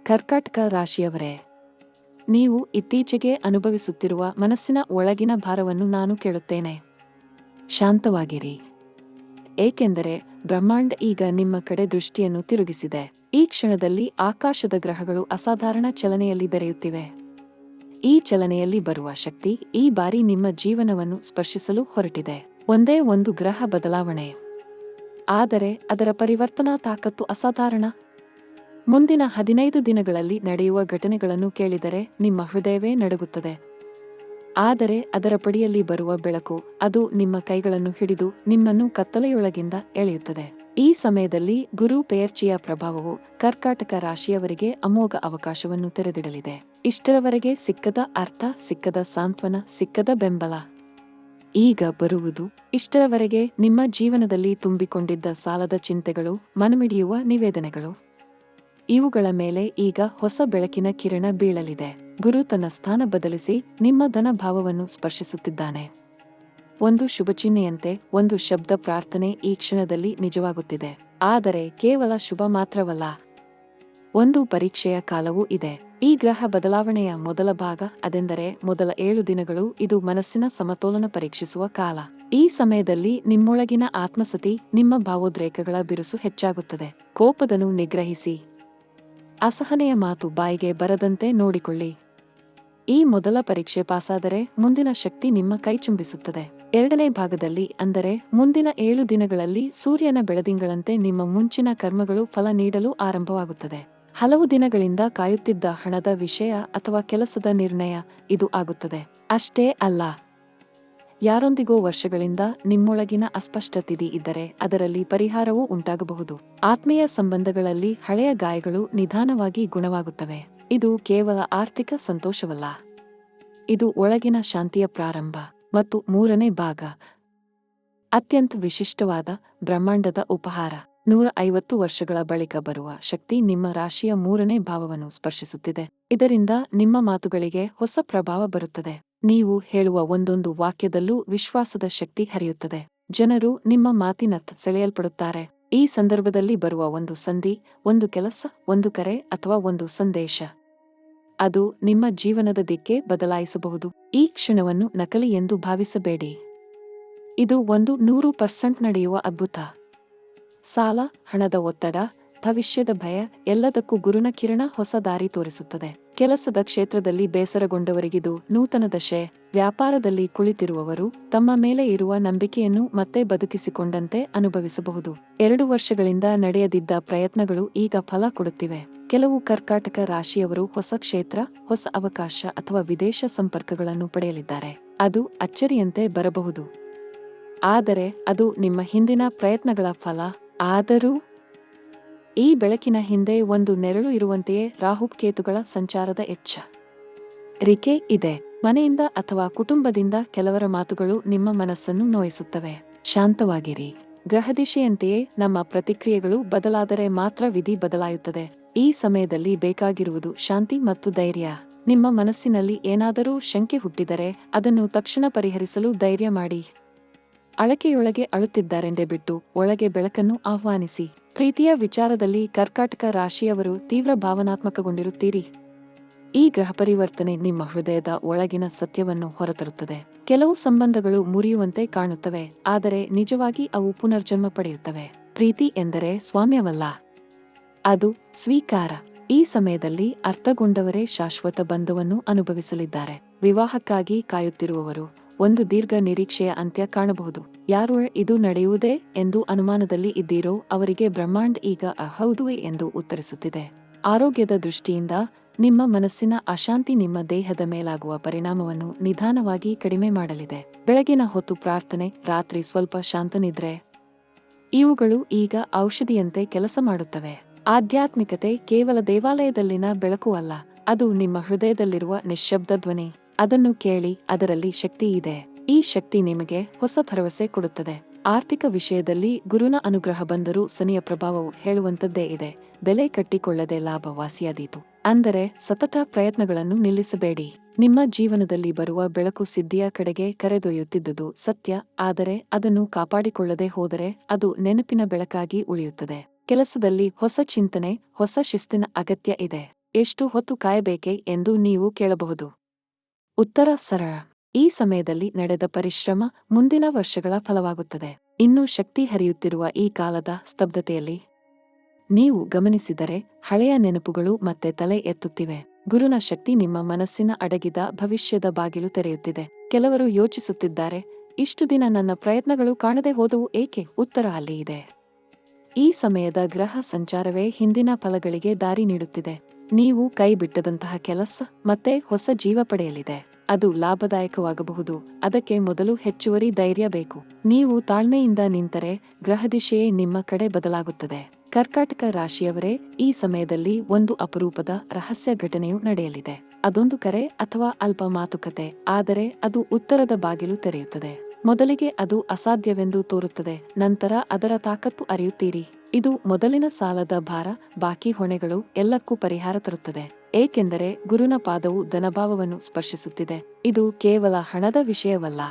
ಕರ್ಕಾಟಕ ರಾಶಿಯವರೇ, ನೀವು ಇತ್ತೀಚೆಗೆ ಅನುಭವಿಸುತ್ತಿರುವ ಮನಸ್ಸಿನ ಒಳಗಿನ ಭಾರವನ್ನು ನಾನು ಕೇಳುತ್ತೇನೆ. ಶಾಂತವಾಗಿರಿ, ಏಕೆಂದರೆ ಬ್ರಹ್ಮಾಂಡ ಈಗ ನಿಮ್ಮ ಕಡೆ ದೃಷ್ಟಿಯನ್ನು ತಿರುಗಿಸಿದೆ. ಈ ಕ್ಷಣದಲ್ಲಿ ಆಕಾಶದ ಗ್ರಹಗಳು ಅಸಾಧಾರಣ ಚಲನೆಯಲ್ಲಿ ಬೆರೆಯುತ್ತಿವೆ. ಈ ಚಲನೆಯಲ್ಲಿ ಬರುವ ಶಕ್ತಿ ಈ ಬಾರಿ ನಿಮ್ಮ ಜೀವನವನ್ನು ಸ್ಪರ್ಶಿಸಲು ಹೊರಟಿದೆ. ಒಂದೇ ಒಂದು ಗ್ರಹ ಬದಲಾವಣೆ, ಆದರೆ ಅದರ ಪರಿವರ್ತನಾ ತಾಕತ್ತು ಅಸಾಧಾರಣ. ಮುಂದಿನ 15 ದಿನಗಳಲ್ಲಿ ನಡೆಯುವ ಘಟನೆಗಳನ್ನು ಕೇಳಿದರೆ ನಿಮ್ಮ ಹೃದಯವೇ ನಡುಗುತ್ತದೆ. ಆದರೆ ಅದರ ಪಡಿಯಲ್ಲಿ ಬರುವ ಬೆಳಕು, ಅದು ನಿಮ್ಮ ಕೈಗಳನ್ನು ಹಿಡಿದು ನಿಮ್ಮನ್ನು ಕತ್ತಲೆಯೊಳಗಿಂದ ಎಳೆಯುತ್ತದೆ. ಈ ಸಮಯದಲ್ಲಿ ಗುರು ಪೆಯರ್ಚಿಯ ಪ್ರಭಾವವು ಕರ್ಕಾಟಕ ರಾಶಿಯವರಿಗೆ ಅಮೋಘ ಅವಕಾಶವನ್ನು ತೆರೆದಿಡಲಿದೆ. ಇಷ್ಟರವರೆಗೆ ಸಿಕ್ಕದ ಅರ್ಥ, ಸಿಕ್ಕದ ಸಾಂತ್ವನ, ಸಿಕ್ಕದ ಬೆಂಬಲ ಈಗ ಬರುವುದು. ಇಷ್ಟರವರೆಗೆ ನಿಮ್ಮ ಜೀವನದಲ್ಲಿ ತುಂಬಿಕೊಂಡಿದ್ದ ಸಾಲದ ಚಿಂತೆಗಳು, ಮನಮಿಡಿಯುವ ನಿವೇದನೆಗಳು, ಇವುಗಳ ಮೇಲೆ ಈಗ ಹೊಸ ಬೆಳಕಿನ ಕಿರಣ ಬೀಳಲಿದೆ. ಗುರು ತನ್ನ ಸ್ಥಾನ ಬದಲಿಸಿ ನಿಮ್ಮ ಧನಭಾವವನ್ನು ಸ್ಪರ್ಶಿಸುತ್ತಿದ್ದಾನೆ. ಒಂದು ಶುಭಚಿಹ್ನೆಯಂತೆ ಒಂದು ಶಬ್ದ ಪ್ರಾರ್ಥನೆ ಈ ಕ್ಷಣದಲ್ಲಿ ನಿಜವಾಗುತ್ತಿದೆ. ಆದರೆ ಕೇವಲ ಶುಭ ಮಾತ್ರವಲ್ಲ, ಒಂದು ಪರೀಕ್ಷೆಯ ಕಾಲವೂ ಇದೆ. ಈ ಗ್ರಹ ಬದಲಾವಣೆಯ ಮೊದಲ ಭಾಗ, ಅದೆಂದರೆ ಮೊದಲ 7 ದಿನಗಳು, ಇದು ಮನಸ್ಸಿನ ಸಮತೋಲನ ಪರೀಕ್ಷಿಸುವ ಕಾಲ. ಈ ಸಮಯದಲ್ಲಿ ನಿಮ್ಮೊಳಗಿನ ಆತ್ಮಸತಿ, ನಿಮ್ಮ ಭಾವೋದ್ರೇಕಗಳ ಬಿರುಸು ಹೆಚ್ಚಾಗುತ್ತದೆ. ಕೋಪದನ್ನು ನಿಗ್ರಹಿಸಿ, ಅಸಹನೆಯ ಮಾತು ಬಾಯಿಗೆ ಬರದಂತೆ ನೋಡಿಕೊಳ್ಳಿ. ಈ ಮೊದಲ ಪರೀಕ್ಷೆ ಪಾಸಾದರೆ ಮುಂದಿನ ಶಕ್ತಿ ನಿಮ್ಮ ಕೈಚುಂಬಿಸುತ್ತದೆ. ಎರಡನೇ ಭಾಗದಲ್ಲಿ, ಅಂದರೆ ಮುಂದಿನ 7 ದಿನಗಳಲ್ಲಿ, ಸೂರ್ಯನ ಬೆಳದಿಂಗಳಂತೆ ನಿಮ್ಮ ಮುಂಚಿನ ಕರ್ಮಗಳು ಫಲ ನೀಡಲು ಆರಂಭವಾಗುತ್ತದೆ. ಹಲವು ದಿನಗಳಿಂದ ಕಾಯುತ್ತಿದ್ದ ಹಣದ ವಿಷಯ ಅಥವಾ ಕೆಲಸದ ನಿರ್ಣಯ ಇದು ಆಗುತ್ತದೆ. ಅಷ್ಟೇ ಅಲ್ಲ, ಯಾರೊಂದಿಗೋ ವರ್ಷಗಳಿಂದ ನಿಮ್ಮೊಳಗಿನ ಅಸ್ಪಷ್ಟತೆ ಇದ್ದರೆ ಅದರಲ್ಲಿ ಪರಿಹಾರವೂ ಉಂಟಾಗಬಹುದು. ಆತ್ಮೀಯ ಸಂಬಂಧಗಳಲ್ಲಿ ಹಳೆಯ ಗಾಯಗಳು ನಿಧಾನವಾಗಿ ಗುಣವಾಗುತ್ತವೆ. ಇದು ಕೇವಲ ಆರ್ಥಿಕ ಸಂತೋಷವಲ್ಲ, ಇದು ಒಳಗಿನ ಶಾಂತಿಯ ಪ್ರಾರಂಭ. ಮತ್ತು ಮೂರನೇ ಭಾಗ, ಅತ್ಯಂತ ವಿಶಿಷ್ಟವಾದ ಬ್ರಹ್ಮಾಂಡದ ಉಪಹಾರ. 150 ವರ್ಷಗಳ ಬಳಿಕ ಬರುವ ಶಕ್ತಿ ನಿಮ್ಮ ರಾಶಿಯ 3ನೇ ಭಾವವನ್ನು ಸ್ಪರ್ಶಿಸುತ್ತಿದೆ. ಇದರಿಂದ ನಿಮ್ಮ ಮಾತುಗಳಿಗೆ ಹೊಸ ಪ್ರಭಾವ ಬರುತ್ತದೆ. ನೀವು ಹೇಳುವ ಒಂದೊಂದು ವಾಕ್ಯದಲ್ಲೂ ವಿಶ್ವಾಸದ ಶಕ್ತಿ ಹರಿಯುತ್ತದೆ. ಜನರು ನಿಮ್ಮ ಮಾತಿನತ್ತ ಸೆಳೆಯಲ್ಪಡುತ್ತಾರೆ. ಈ ಸಂದರ್ಭದಲ್ಲಿ ಬರುವ ಒಂದು ಸಂಧಿ, ಒಂದು ಕೆಲಸ, ಒಂದು ಕರೆ ಅಥವಾ ಒಂದು ಸಂದೇಶ, ಅದು ನಿಮ್ಮ ಜೀವನದ ದಿಕ್ಕೆ ಬದಲಾಯಿಸಬಹುದು. ಈ ಕ್ಷಣವನ್ನು ನಕಲಿ ಎಂದು ಭಾವಿಸಬೇಡಿ. ಇದು 100% ನಡೆಯುವ ಅದ್ಭುತ. ಸಾಲ, ಹಣದ ಒತ್ತಡ, ಭವಿಷ್ಯದ ಭಯ, ಎಲ್ಲದಕ್ಕೂ ಗುರುನ ಕಿರಣ ಹೊಸ ದಾರಿ ತೋರಿಸುತ್ತದೆ. ಕೆಲಸದ ಕ್ಷೇತ್ರದಲ್ಲಿ ಬೇಸರಗೊಂಡವರಿಗಿದು ನೂತನ ದಶೆ. ವ್ಯಾಪಾರದಲ್ಲಿ ಕುಳಿತಿರುವವರು ತಮ್ಮ ಮೇಲೆ ಇರುವ ನಂಬಿಕೆಯನ್ನು ಮತ್ತೆ ಬದುಕಿಸಿಕೊಂಡಂತೆ ಅನುಭವಿಸಬಹುದು. 2 ವರ್ಷಗಳಿಂದ ನಡೆಯದಿದ್ದ ಪ್ರಯತ್ನಗಳು ಈಗ ಫಲ ಕೊಡುತ್ತಿವೆ. ಕೆಲವು ಕರ್ಕಾಟಕ ರಾಶಿಯವರು ಹೊಸ ಕ್ಷೇತ್ರ, ಹೊಸ ಅವಕಾಶ ಅಥವಾ ವಿದೇಶ ಸಂಪರ್ಕಗಳನ್ನು ಪಡೆಯಲಿದ್ದಾರೆ. ಅದು ಅಚ್ಚರಿಯಂತೆ ಬರಬಹುದು, ಆದರೆ ಅದು ನಿಮ್ಮ ಹಿಂದಿನ ಪ್ರಯತ್ನಗಳ ಫಲ. ಆದರೂ ಈ ಬೆಳಕಿನ ಹಿಂದೆ ಒಂದು ನೆರಳು ಇರುವಂತೆಯೇ ರಾಹುಕೇತುಗಳ ಸಂಚಾರದ ಎಚ್ಚರಿಕೆ ಇದೆ. ಮನೆಯಿಂದ ಅಥವಾ ಕುಟುಂಬದಿಂದ ಕೆಲವರ ಮಾತುಗಳು ನಿಮ್ಮ ಮನಸ್ಸನ್ನು ನೋಯಿಸುತ್ತವೆ. ಶಾಂತವಾಗಿರಿ. ಗ್ರಹದಿಶೆಯಂತೆಯೇ ನಮ್ಮ ಪ್ರತಿಕ್ರಿಯೆಗಳು ಬದಲಾದರೆ ಮಾತ್ರ ವಿಧಿ ಬದಲಾಯುತ್ತದೆ. ಈ ಸಮಯದಲ್ಲಿ ಬೇಕಾಗಿರುವುದು ಶಾಂತಿ ಮತ್ತು ಧೈರ್ಯ. ನಿಮ್ಮ ಮನಸ್ಸಿನಲ್ಲಿ ಏನಾದರೂ ಶಂಕೆ ಹುಟ್ಟಿದರೆ ಅದನ್ನು ತಕ್ಷಣ ಪರಿಹರಿಸಲು ಧೈರ್ಯ ಮಾಡಿ. ಅಳಕೆಯೊಳಗೆ ಅಳುತ್ತಿದ್ದಾರೆಂದೇ ಬಿಟ್ಟು ಒಳಗೆ ಬೆಳಕನ್ನು ಆಹ್ವಾನಿಸಿ. ಪ್ರೀತಿಯ ವಿಚಾರದಲ್ಲಿ ಕರ್ಕಾಟಕ ರಾಶಿಯವರು ತೀವ್ರ ಭಾವನಾತ್ಮಕಗೊಂಡಿರುತ್ತೀರಿ. ಈ ಗ್ರಹ ಪರಿವರ್ತನೆ ನಿಮ್ಮ ಹೃದಯದ ಒಳಗಿನ ಸತ್ಯವನ್ನು ಹೊರತರುತ್ತದೆ. ಕೆಲವು ಸಂಬಂಧಗಳು ಮುರಿಯುವಂತೆ ಕಾಣುತ್ತವೆ, ಆದರೆ ನಿಜವಾಗಿ ಅವು ಪುನರ್ಜನ್ಮ ಪಡೆಯುತ್ತವೆ. ಪ್ರೀತಿ ಎಂದರೆ ಸ್ವಾಮ್ಯವಲ್ಲ, ಅದು ಸ್ವೀಕಾರ. ಈ ಸಮಯದಲ್ಲಿ ಅರ್ಥಗೊಂಡವರೇ ಶಾಶ್ವತ ಬಂಧವನ್ನು ಅನುಭವಿಸಲಿದ್ದಾರೆ. ವಿವಾಹಕ್ಕಾಗಿ ಕಾಯುತ್ತಿರುವವರು ಒಂದು ದೀರ್ಘ ನಿರೀಕ್ಷೆಯ ಅಂತ್ಯ ಕಾಣಬಹುದು. ಯಾರು ಇದು ನಡೆಯುವುದೇ ಎಂದು ಅನುಮಾನದಲ್ಲಿ ಇದ್ದೀರೋ ಅವರಿಗೆ ಬ್ರಹ್ಮಾಂಡ ಈಗ ಹೌದು ಎಂದು ಉತ್ತರಿಸುತ್ತಿದೆ. ಆರೋಗ್ಯದ ದೃಷ್ಟಿಯಿಂದ ನಿಮ್ಮ ಮನಸ್ಸಿನ ಅಶಾಂತಿ ನಿಮ್ಮ ದೇಹದ ಮೇಲಾಗುವ ಪರಿಣಾಮವನ್ನು ನಿಧಾನವಾಗಿ ಕಡಿಮೆ ಮಾಡಲಿದೆ. ಬೆಳಗಿನ ಹೊತ್ತು ಪ್ರಾರ್ಥನೆ, ರಾತ್ರಿ ಸ್ವಲ್ಪ ಶಾಂತನಿದ್ರೆ, ಇವುಗಳು ಈಗ ಔಷಧಿಯಂತೆ ಕೆಲಸ ಮಾಡುತ್ತವೆ. ಆಧ್ಯಾತ್ಮಿಕತೆ ಕೇವಲ ದೇವಾಲಯದಲ್ಲಿನ ಬೆಳಕು ಅಲ್ಲ, ಅದು ನಿಮ್ಮ ಹೃದಯದಲ್ಲಿರುವ ನಿಶ್ಶಬ್ದ ಧ್ವನಿ. ಅದನ್ನು ಕೇಳಿ, ಅದರಲ್ಲಿ ಶಕ್ತಿ ಇದೆ. ಈ ಶಕ್ತಿ ನಿಮಗೆ ಹೊಸ ಭರವಸೆ ಕೊಡುತ್ತದೆ. ಆರ್ಥಿಕ ವಿಷಯದಲ್ಲಿ ಗುರುನ ಅನುಗ್ರಹ ಬಂದರೂ ಶನಿಯ ಪ್ರಭಾವವು ಹೇಳುವಂತದ್ದೇ ಇದೆ. ಬೆಲೆ ಕಟ್ಟಿಕೊಳ್ಳದೆ ಲಾಭ ವಾಸಿಯಾದೀತು. ಅಂದರೆ ಸತತ ಪ್ರಯತ್ನಗಳನ್ನು ನಿಲ್ಲಿಸಬೇಡಿ. ನಿಮ್ಮ ಜೀವನದಲ್ಲಿ ಬರುವ ಬೆಳಕು ಸಿದ್ಧಿಯ ಕಡೆಗೆ ಕರೆದೊಯ್ಯುತ್ತಿದ್ದುದು ಸತ್ಯ, ಆದರೆ ಅದನ್ನು ಕಾಪಾಡಿಕೊಳ್ಳದೆ ಹೋದರೆ ಅದು ನೆನಪಿನ ಬೆಳಕಾಗಿ ಉಳಿಯುತ್ತದೆ. ಕೆಲಸದಲ್ಲಿ ಹೊಸ ಚಿಂತನೆ, ಹೊಸ ಶಿಸ್ತಿನ ಅಗತ್ಯ ಇದೆ. ಎಷ್ಟು ಹೊತ್ತು ಕಾಯಬೇಕೆ ಎಂದು ನೀವು ಕೇಳಬಹುದು. ಉತ್ತರ ಸರಳ. ಈ ಸಮಯದಲ್ಲಿ ನಡೆದ ಪರಿಶ್ರಮ ಮುಂದಿನ ವರ್ಷಗಳ ಫಲವಾಗುತ್ತದೆ. ಇನ್ನೂ ಶಕ್ತಿ ಹರಿಯುತ್ತಿರುವ ಈ ಕಾಲದ ಸ್ತಬ್ಧತೆಯಲ್ಲಿ ನೀವು ಗಮನಿಸಿದರೆ ಹಳೆಯ ನೆನಪುಗಳು ಮತ್ತೆ ತಲೆ ಎತ್ತುತ್ತಿವೆ. ಗುರುನ ಶಕ್ತಿ ನಿಮ್ಮ ಮನಸ್ಸಿನ ಅಡಗಿದ ಭವಿಷ್ಯದ ಬಾಗಿಲು ತೆರೆಯುತ್ತಿದೆ. ಕೆಲವರು ಯೋಚಿಸುತ್ತಿದ್ದಾರೆ, ಇಷ್ಟು ದಿನ ನನ್ನ ಪ್ರಯತ್ನಗಳು ಕಾಣದೆ ಹೋದವು ಏಕೆ? ಉತ್ತರ ಅಲ್ಲಿ ಇದೆ. ಈ ಸಮಯದ ಗ್ರಹ ಸಂಚಾರವೇ ಹಿಂದಿನ ಫಲಗಳಿಗೆ ದಾರಿ ನೀಡುತ್ತಿದೆ. ನೀವು ಕೈ ಬಿಟ್ಟದಂತಹ ಕೆಲಸ ಮತ್ತೆ ಹೊಸ ಜೀವ ಪಡೆಯಲಿದೆ. ಅದು ಲಾಭದಾಯಕವಾಗಬಹುದು. ಅದಕ್ಕೆ ಮೊದಲು ಹೆಚ್ಚುವರಿ ಧೈರ್ಯ ಬೇಕು. ನೀವು ತಾಳ್ಮೆಯಿಂದ ನಿಂತರೆ ಗ್ರಹದಿಶೆಯೇ ನಿಮ್ಮ ಕಡೆ ಬದಲಾಗುತ್ತದೆ. ಕರ್ಕಾಟಕ ರಾಶಿಯವರೇ, ಈ ಸಮಯದಲ್ಲಿ ಒಂದು ಅಪರೂಪದ ರಹಸ್ಯ ಘಟನೆಯು ನಡೆಯಲಿದೆ. ಅದೊಂದು ಕರೆ ಅಥವಾ ಅಲ್ಪ ಮಾತುಕತೆ, ಆದರೆ ಅದು ಉತ್ತರದ ಬಾಗಿಲು ತೆರೆಯುತ್ತದೆ. ಮೊದಲಿಗೆ ಅದು ಅಸಾಧ್ಯವೆಂದು ತೋರುತ್ತದೆ, ನಂತರ ಅದರ ತಾಕತ್ತು ಅರಿಯುತ್ತೀರಿ. ಇದು ಮೊದಲಿನ ಸಾಲದ ಭಾರ, ಬಾಕಿ ಹೊಣೆಗಳು ಎಲ್ಲಕ್ಕೂ ಪರಿಹಾರ ತರುತ್ತದೆ. ಏಕೆಂದರೆ ಗುರುನ ಪಾದವು ಧನಭಾವವನ್ನು ಸ್ಪರ್ಶಿಸುತ್ತಿದೆ. ಇದು ಕೇವಲ ಹಣದ ವಿಷಯವಲ್ಲ,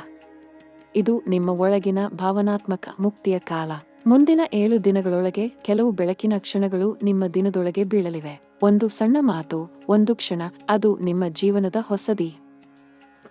ಇದು ನಿಮ್ಮ ಒಳಗಿನ ಭಾವನಾತ್ಮಕ ಮುಕ್ತಿಯ ಕಾಲ. ಮುಂದಿನ 7 ದಿನಗಳೊಳಗೆ ಕೆಲವು ಬೆಳಕಿನ ಕ್ಷಣಗಳು ನಿಮ್ಮ ದಿನದೊಳಗೆ ಬೀಳಲಿವೆ. ಒಂದು ಸಣ್ಣ ಮಾತು, ಒಂದು ಕ್ಷಣ, ಅದು ನಿಮ್ಮ ಜೀವನದ ಹೊಸದಿ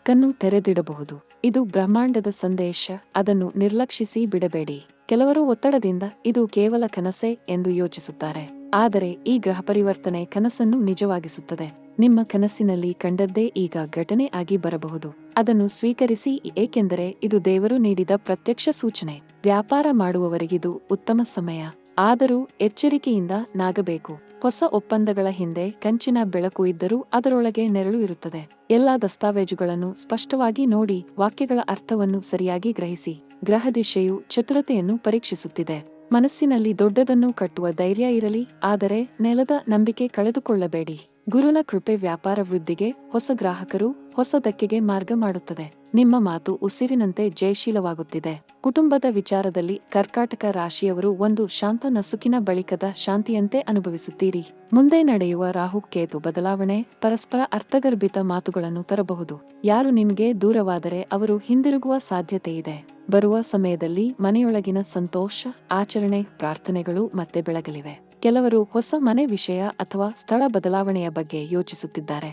ಕಣ್ಣು ತೆರೆದಿಡಬಹುದು. ಇದು ಬ್ರಹ್ಮಾಂಡದ ಸಂದೇಶ, ಅದನ್ನು ನಿರ್ಲಕ್ಷಿಸಿ ಬಿಡಬೇಡಿ. ಕೆಲವರು ಒತ್ತಡದಿಂದ ಇದು ಕೇವಲ ಕನಸೇ ಎಂದು ಯೋಚಿಸುತ್ತಾರೆ. ಆದರೆ ಈ ಗ್ರಹ ಪರಿವರ್ತನೆ ಕನಸನ್ನು ನಿಜವಾಗಿಸುತ್ತದೆ. ನಿಮ್ಮ ಕನಸಿನಲ್ಲಿ ಕಂಡದ್ದೇ ಈಗ ಘಟನೆ ಆಗಿ ಬರಬಹುದು. ಅದನ್ನು ಸ್ವೀಕರಿಸಿ, ಏಕೆಂದರೆ ಇದು ದೇವರು ನೀಡಿದ ಪ್ರತ್ಯಕ್ಷ ಸೂಚನೆ. ವ್ಯಾಪಾರ ಮಾಡುವವರಿಗಿದು ಉತ್ತಮ ಸಮಯ, ಆದರೂ ಎಚ್ಚರಿಕೆಯಿಂದ ನಾಗಬೇಕು. ಹೊಸ ಒಪ್ಪಂದಗಳ ಹಿಂದೆ ಕಂಚಿನ ಬೆಳಕು ಇದ್ದರೂ ಅದರೊಳಗೆ ನೆರಳು ಇರುತ್ತದೆ. ಎಲ್ಲಾ ದಸ್ತಾವೇಜುಗಳನ್ನು ಸ್ಪಷ್ಟವಾಗಿ ನೋಡಿ, ವಾಕ್ಯಗಳ ಅರ್ಥವನ್ನು ಸರಿಯಾಗಿ ಗ್ರಹಿಸಿ. ಗ್ರಹ ದಿಶೆಯು ಚತುರತೆಯನ್ನು ಪರೀಕ್ಷಿಸುತ್ತಿದೆ. ಮನಸ್ಸಿನಲ್ಲಿ ದೊಡ್ಡದನ್ನು ಕಟ್ಟುವ ಧೈರ್ಯ ಇರಲಿ, ಆದರೆ ನೆಲದ ನಂಬಿಕೆ ಕಳೆದುಕೊಳ್ಳಬೇಡಿ. ಗುರುನ ಕೃಪೆ ವ್ಯಾಪಾರ ವೃದ್ಧಿಗೆ, ಹೊಸ ಗ್ರಾಹಕರು, ಹೊಸ ಧಕ್ಕೆಗೆ ಮಾರ್ಗ ಮಾಡುತ್ತದೆ. ನಿಮ್ಮ ಮಾತು ಉಸಿರಿನಂತೆ ಜಯಶೀಲವಾಗುತ್ತಿದೆ. ಕುಟುಂಬದ ವಿಚಾರದಲ್ಲಿ ಕರ್ಕಾಟಕ ರಾಶಿಯವರು ಒಂದು ಶಾಂತ ನಸುಕಿನ ಬಳಿಕದ ಶಾಂತಿಯಂತೆ ಅನುಭವಿಸುತ್ತೀರಿ. ಮುಂದೆ ನಡೆಯುವ ರಾಹು ಕೇತು ಬದಲಾವಣೆ ಪರಸ್ಪರ ಅರ್ಥಗರ್ಭಿತ ಮಾತುಗಳನ್ನು ತರಬಹುದು. ಯಾರು ನಿಮಗೆ ದೂರವಾದರೆ ಅವರು ಹಿಂದಿರುಗುವ ಸಾಧ್ಯತೆ ಇದೆ. ಬರುವ ಸಮಯದಲ್ಲಿ ಮನೆಯೊಳಗಿನ ಸಂತೋಷ, ಆಚರಣೆ, ಪ್ರಾರ್ಥನೆಗಳು ಮತ್ತೆ ಬೆಳಗಲಿವೆ. ಕೆಲವರು ಹೊಸ ಮನೆ ವಿಷಯ ಅಥವಾ ಸ್ಥಳ ಬದಲಾವಣೆಯ ಬಗ್ಗೆ ಯೋಚಿಸುತ್ತಿದ್ದಾರೆ.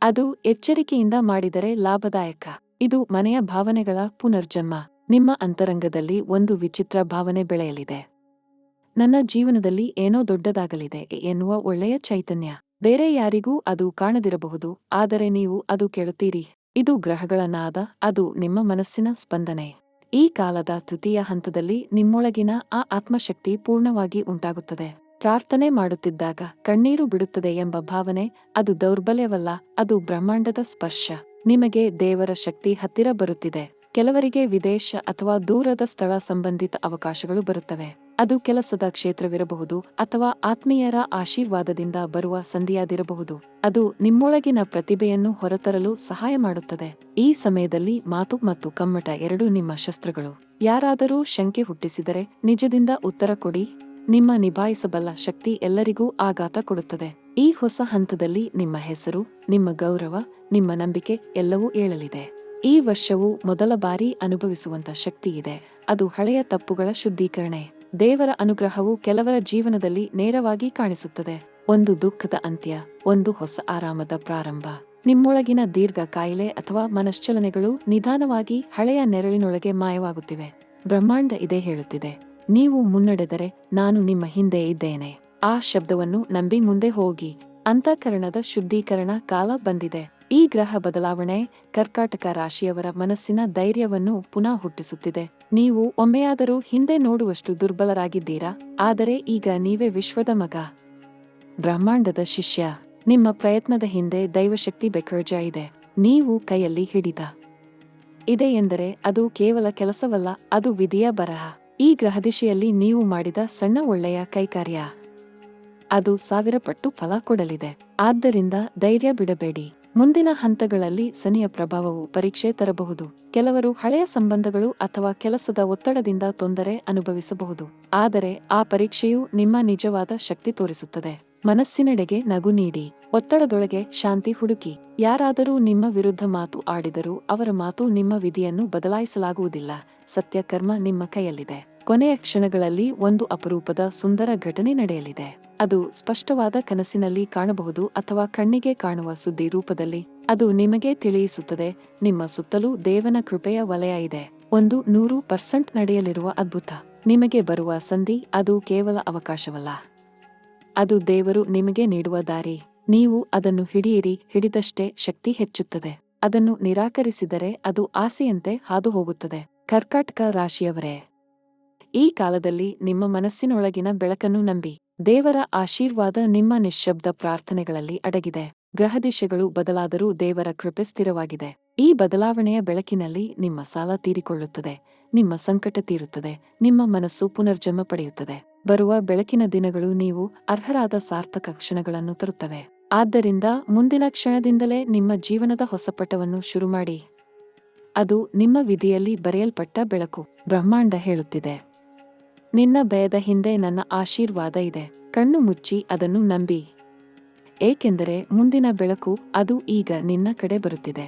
ಅದು ಎಚ್ಚರಿಕೆಯಿಂದ ಮಾಡಿದರೆ ಲಾಭದಾಯಕ. ಇದು ಮನೆಯ ಭಾವನೆಗಳ ಪುನರ್ಜನ್ಮ. ನಿಮ್ಮ ಅಂತರಂಗದಲ್ಲಿ ಒಂದು ವಿಚಿತ್ರ ಭಾವನೆ ಬೆಳೆಯಲಿದೆ. ನನ್ನ ಜೀವನದಲ್ಲಿ ಏನೋ ದೊಡ್ಡದಾಗಲಿದೆ ಎನ್ನುವ ಒಳ್ಳೆಯ ಚೈತನ್ಯ. ಬೇರೆ ಯಾರಿಗೂ ಅದು ಕಾಣದಿರಬಹುದು, ಆದರೆ ನೀವು ಅದು ಕೇಳುತ್ತೀರಿ. ಇದು ಗ್ರಹಗಳ ನಾದ, ಅದು ನಿಮ್ಮ ಮನಸ್ಸಿನ ಸ್ಪಂದನೆ. ಈ ಕಾಲದ ತೃತೀಯ ಹಂತದಲ್ಲಿ ನಿಮ್ಮೊಳಗಿನ ಆ ಆತ್ಮಶಕ್ತಿ ಪೂರ್ಣವಾಗಿ ಉಂಟಾಗುತ್ತದೆ. ಪ್ರಾರ್ಥನೆ ಮಾಡುತ್ತಿದ್ದಾಗ ಕಣ್ಣೀರು ಬಿಡುತ್ತದೆ ಎಂಬ ಭಾವನೆ, ಅದು ದೌರ್ಬಲ್ಯವಲ್ಲ, ಅದು ಬ್ರಹ್ಮಾಂಡದ ಸ್ಪರ್ಶ. ನಿಮಗೆ ದೇವರ ಶಕ್ತಿ ಹತ್ತಿರ ಬರುತ್ತಿದೆ. ಕೆಲವರಿಗೆ ವಿದೇಶ ಅಥವಾ ದೂರದ ಸ್ಥಳ ಸಂಬಂಧಿತ ಅವಕಾಶಗಳು ಬರುತ್ತವೆ. ಅದು ಕೆಲಸದ ಕ್ಷೇತ್ರವಿರಬಹುದು ಅಥವಾ ಆತ್ಮೀಯರ ಆಶೀರ್ವಾದದಿಂದ ಬರುವ ಸಂಧಿಯಾದಿರಬಹುದು. ಅದು ನಿಮ್ಮೊಳಗಿನ ಪ್ರತಿಭೆಯನ್ನು ಹೊರತರಲು ಸಹಾಯ ಮಾಡುತ್ತದೆ. ಈ ಸಮಯದಲ್ಲಿ ಮಾತು ಮತ್ತು ಕಮ್ಮಟ ಎರಡೂ ನಿಮ್ಮ ಶಸ್ತ್ರಗಳು. ಯಾರಾದರೂ ಶಂಕೆ ಹುಟ್ಟಿಸಿದರೆ ನಿಜದಿಂದ ಉತ್ತರ ಕೊಡಿ. ನಿಮ್ಮ ನಿಭಾಯಿಸಬಲ್ಲ ಶಕ್ತಿ ಎಲ್ಲರಿಗೂ ಆಘಾತ ಕೊಡುತ್ತದೆ. ಈ ಹೊಸ ಹಂತದಲ್ಲಿ ನಿಮ್ಮ ಹೆಸರು, ನಿಮ್ಮ ಗೌರವ, ನಿಮ್ಮ ನಂಬಿಕೆ ಎಲ್ಲವೂ ಏಳಲಿದೆ. ಈ ವರ್ಷವು ಮೊದಲ ಬಾರಿ ಅನುಭವಿಸುವಂತ ಶಕ್ತಿಯಿದೆ. ಅದು ಹಳೆಯ ತಪ್ಪುಗಳ ಶುದ್ಧೀಕರಣೆ. ದೇವರ ಅನುಗ್ರಹವು ಕೆಲವರ ಜೀವನದಲ್ಲಿ ನೇರವಾಗಿ ಕಾಣಿಸುತ್ತದೆ. ಒಂದು ದುಃಖದ ಅಂತ್ಯ, ಒಂದು ಹೊಸ ಆರಾಮದ ಪ್ರಾರಂಭ. ನಿಮ್ಮೊಳಗಿನ ದೀರ್ಘ ಕಾಯಿಲೆ ಅಥವಾ ಮನಶ್ಚಲನೆಗಳು ನಿಧಾನವಾಗಿ ಹಳೆಯ ನೆರಳಿನೊಳಗೆ ಮಾಯವಾಗುತ್ತಿವೆ. ಬ್ರಹ್ಮಾಂಡ ಇದೇ ಹೇಳುತ್ತಿದೆ, ನೀವು ಮುನ್ನಡೆದರೆ ನಾನು ನಿಮ್ಮ ಹಿಂದೆ ಇದ್ದೇನೆ. ಆ ಶಬ್ದವನ್ನು ನಂಬಿ ಮುಂದೆ ಹೋಗಿ. ಅಂತಃಕರಣದ ಶುದ್ಧೀಕರಣ ಕಾಲ ಬಂದಿದೆ. ಈ ಗ್ರಹ ಬದಲಾವಣೆ ಕರ್ಕಾಟಕ ರಾಶಿಯವರ ಮನಸ್ಸಿನ ಧೈರ್ಯವನ್ನು ಪುನಃ ಹುಟ್ಟಿಸುತ್ತಿದೆ. ನೀವು ಒಮ್ಮೆಯಾದರೂ ಹಿಂದೆ ನೋಡುವಷ್ಟು ದುರ್ಬಲರಾಗಿದ್ದೀರಾ, ಆದರೆ ಈಗ ನೀವೇ ವಿಶ್ವದ ಮಗ, ಬ್ರಹ್ಮಾಂಡದ ಶಿಷ್ಯ. ನಿಮ್ಮ ಪ್ರಯತ್ನದ ಹಿಂದೆ ದೈವಶಕ್ತಿ ಬೆಕರ್ಜ ಇದೆ. ನೀವು ಕೈಯಲ್ಲಿ ಹಿಡಿದ ಇದೆ ಎಂದರೆ ಅದು ಕೇವಲ ಕೆಲಸವಲ್ಲ, ಅದು ವಿಧಿಯ ಬರಹ. ಈ ಗ್ರಹದಿಶೆಯಲ್ಲಿ ನೀವು ಮಾಡಿದ ಸಣ್ಣ ಒಳ್ಳೆಯ ಕೈಕಾರ್ಯ, ಅದು 1000 ಪಟ್ಟು ಫಲ ಕೊಡಲಿದೆ. ಆದ್ದರಿಂದ ಧೈರ್ಯ ಬಿಡಬೇಡಿ. ಮುಂದಿನ ಹಂತಗಳಲ್ಲಿ ಶನಿಯ ಪ್ರಭಾವವು ಪರೀಕ್ಷೆ ತರಬಹುದು. ಕೆಲವರು ಹಳೆಯ ಸಂಬಂಧಗಳು ಅಥವಾ ಕೆಲಸದ ಒತ್ತಡದಿಂದ ತೊಂದರೆ ಅನುಭವಿಸಬಹುದು. ಆದರೆ ಆ ಪರೀಕ್ಷೆಯು ನಿಮ್ಮ ನಿಜವಾದ ಶಕ್ತಿ ತೋರಿಸುತ್ತದೆ. ಮನಸ್ಸಿನೆಡೆಗೆ ನಗು ನೀಡಿ. ಒತ್ತಡದೊಳಗೆ ಶಾಂತಿ ಹುಡುಕಿ. ಯಾರಾದರೂ ನಿಮ್ಮ ವಿರುದ್ಧ ಮಾತು ಆಡಿದರೂ ಅವರ ಮಾತು ನಿಮ್ಮ ವಿಧಿಯನ್ನು ಬದಲಾಯಿಸಲಾಗುವುದಿಲ್ಲ. ಸತ್ಯ ಕರ್ಮ ನಿಮ್ಮ ಕೈಯಲ್ಲಿದೆ. ಕೊನೆಯ ಕ್ಷಣಗಳಲ್ಲಿ ಒಂದು ಅಪರೂಪದ ಸುಂದರ ಘಟನೆ ನಡೆಯಲಿದೆ. ಅದು ಸ್ಪಷ್ಟವಾದ ಕನಸಿನಲ್ಲಿ ಕಾಣಬಹುದು ಅಥವಾ ಕಣ್ಣಿಗೆ ಕಾಣುವ ಸುದ್ದಿ ರೂಪದಲ್ಲಿ. ಅದು ನಿಮಗೆ ತಿಳಿಯಿಸುತ್ತದೆ, ನಿಮ್ಮ ಸುತ್ತಲೂ ದೇವನ ಕೃಪೆಯ ವಲಯ ಇದೆ. 100% ನಡೆಯಲಿರುವ ಅದ್ಭುತ. ನಿಮಗೆ ಬರುವ ಸಂಧಿ ಅದು ಕೇವಲ ಅವಕಾಶವಲ್ಲ. ಅದು ದೇವರು ನಿಮಗೆ ನೀಡುವ ದಾರಿ. ನೀವು ಅದನ್ನು ಹಿಡಿಯಿರಿ, ಹಿಡಿದಷ್ಟೇ ಶಕ್ತಿ ಹೆಚ್ಚುತ್ತದೆ. ಅದನ್ನು ನಿರಾಕರಿಸಿದರೆ ಅದು ಆಸೆಯಂತೆ ಹಾದು ಹೋಗುತ್ತದೆ. ಕರ್ಕಾಟಕ ರಾಶಿಯವರೇ, ಈ ಕಾಲದಲ್ಲಿ ನಿಮ್ಮ ಮನಸ್ಸಿನೊಳಗಿನ ಬೆಳಕನ್ನು ನಂಬಿ. ದೇವರ ಆಶೀರ್ವಾದ ನಿಮ್ಮ ನಿಶ್ಶಬ್ದ ಪ್ರಾರ್ಥನೆಗಳಲ್ಲಿ ಅಡಗಿದೆ. ಗ್ರಹದಿಶೆಗಳು ಬದಲಾದರೂ ದೇವರ ಕೃಪೆ ಸ್ಥಿರವಾಗಿದೆ. ಈ ಬದಲಾವಣೆಯ ಬೆಳಕಿನಲ್ಲಿ ನಿಮ್ಮ ಸಾಲ ತೀರಿಕೊಳ್ಳುತ್ತದೆ, ನಿಮ್ಮ ಸಂಕಟ ತೀರುತ್ತದೆ, ನಿಮ್ಮ ಮನಸ್ಸು ಪುನರ್ಜನ್ಮ ಪಡೆಯುತ್ತದೆ. ಬರುವ ಬೆಳಕಿನ ದಿನಗಳು ನೀವು ಅರ್ಹರಾದ ಸಾರ್ಥಕ ಕ್ಷಣಗಳನ್ನು ತರುತ್ತವೆ. ಆದ್ದರಿಂದ ಮುಂದಿನ ಕ್ಷಣದಿಂದಲೇ ನಿಮ್ಮ ಜೀವನದ ಹೊಸ ಪಟವನ್ನು ಶುರುಮಾಡಿ. ಅದು ನಿಮ್ಮ ವಿಧಿಯಲ್ಲಿ ಬರೆಯಲ್ಪಟ್ಟ ಬೆಳಕು. ಬ್ರಹ್ಮಾಂಡ ಹೇಳುತ್ತಿದೆ, ನಿನ್ನ ಭಯದ ಹಿಂದೆ ನನ್ನ ಆಶೀರ್ವಾದ ಇದೆ. ಕಣ್ಣು ಮುಚ್ಚಿ ಅದನ್ನು ನಂಬಿ, ಏಕೆಂದರೆ ಮುಂದಿನ ಬೆಳಕು ಅದು ಈಗ ನಿನ್ನ ಕಡೆ ಬರುತ್ತಿದೆ.